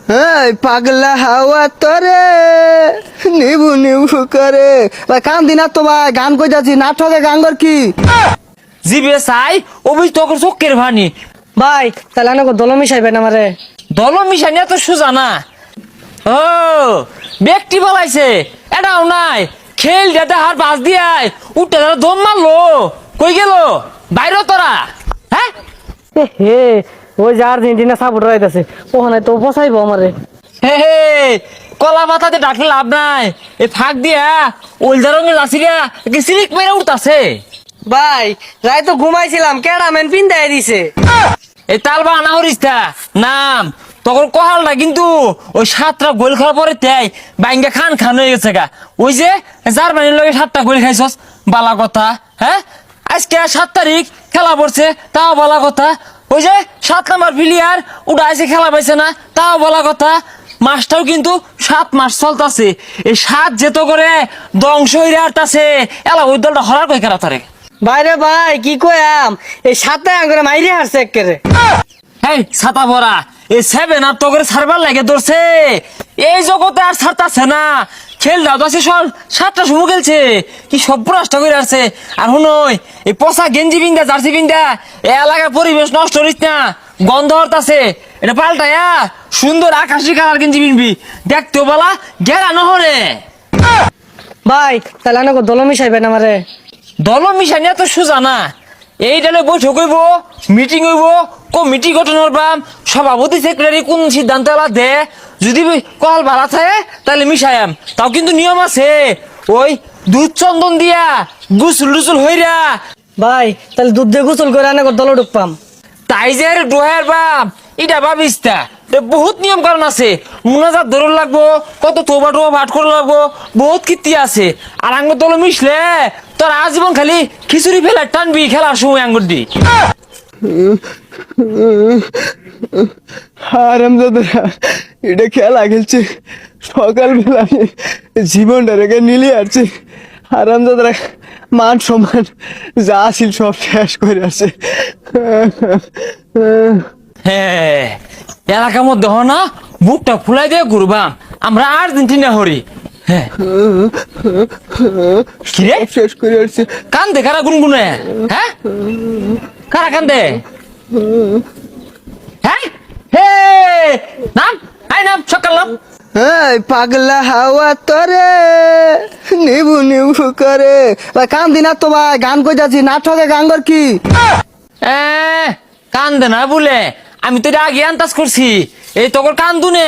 এই পাগলা হাওয়া তোরে নিবু নিবু করে ভাই কান দিনা তো ভাই গান কই যাচ্ছি নাটকে গান কর কি জিবে চাই অভিজ তোর চোখের ভানি। ভাই তাহলে আনকো দল মিশাইবেন আমারে। দল মিশানি এত সোজা না। ও ব্যক্তি বলাইছে এটাও নাই খেল যাতে হার বাস দিয়াই উঠে তারা দম মারলো কই গেল বাইরে তোরা। হ্যাঁ হে ওই যে আর্জেন্টিনা সাপোর্টার আইতাছে ওখানে তো বসাইবো আমারে। হে হে কলা পাতাতে ডাকলে লাভ নাই। এই ফাঁক দিয়া ওলদা রঙের লাসিরা সিরিক মেরে উঠতাছে। ভাই রাই তো ঘুমাইছিলাম ক্যারামেন পিন্দাই দিছে। এই তালবা আনা হরিস্তা নাম তখন কহালটা কিন্তু ওই 7টা গোল খাওয়ার পরে তাই বাইঙ্গা খান খান হয়ে গেছে গা। ওই যে জার্মানির লগে 7টা গোল খাইছস বালা কথা। হ্যাঁ আজকে 7 তারিখ খেলা পড়ছে তাও বলা কথা। ওই যে 7 নাম্বার প্লেয়ার ওটা আইসে খেলা পাইছে না তাও বলা কথা। মাসটাও কিন্তু 7 মাস চলতেছে। এই 7 যেত করে ধ্বংস হইরে আসতেছে এলা ওই দলটা হরার কই খেলা তারে। বাইরে ভাই কি কয়াম এই সাতটা আঙ্গুরে মাইরে হারছে একেবারে। এই ছাতা ভরা এই 7 আর তো করে সার্ভার লাগে ধরছে। এই জগতে আর ছাড়তাছে না। খেল দাও তো সব 7টার সময় খেলছে কি সব নষ্ট করে আসছে। আর শুনই এই পচা গেঞ্জি বিন্দা জার্সি বিন্দা এলাকার পরিবেশ নষ্ট করিস না। গন্ধ হরতাছে এটা পাল্টায়া সুন্দর আকাশি কালার গেঞ্জি বিনবি দেখতেও বলা গেরা নহরে। ভাই তাহলে আনকো দল মিশাইবেন আমারে। দল মিশানি এত সোজা না। এই ডালে বৈঠক হইব মিটিং হইব কমিটি গঠন করবাম সভাপতি সেক্রেটারি কোন সিদ্ধান্ত এলা দে যদি কল ভাড়া থাকে তাহলে মিশায়াম তাও কিন্তু নিয়ম আছে। ওই দুধ চন্দন দিয়া গুসুল টুসুল হইরা ভাই তাহলে দুধ দিয়ে গোসল করে আনকো দল ঢুকপাম। তাই যে ডোহার বাপ এটা ভাবিসটা বহুত নিয়ম কারণ আছে। মুনাজাত ধরুন লাগবো কত তোবা টোবা ভাট করে লাগবো বহুত কীর্তি আছে। আর আঙ্গুর দল মিশলে তোর আজীবন খালি খিচুড়ি ফেলে টানবি খেলার সময় আঙ্গুর দি। হারামজাদারা এটা খেলা খেলছে সকালবেলা আমি জীবনটা রেখে নিলে আসছে। হারামজাদারা মান সম্মান যা ছিল সব শেষ করে আসছে। হ্যাঁ এলাকার মধ্যে হ না বুকটা ফুলাই দিয়ে ঘুরবাম আমরা আর্জেন্টিনা হরি। হ্যাঁ কিরে সব শেষ করে আসছে। কান্দে কারা গুনগুনে। হ্যাঁ কারা কান্দে। হ্যাঁ হে নাম আই নাম সকাল নাম। এই পাগলা হাওয়া তোরে নিবু নিবু করে ভাই কান দিনা তো ভাই গান কই যাচ্ছি নাটকে গান কর কি কান্দে না বলে আমি তো এটা আগে আন্দাজ করছি এই তোর কান্দুনে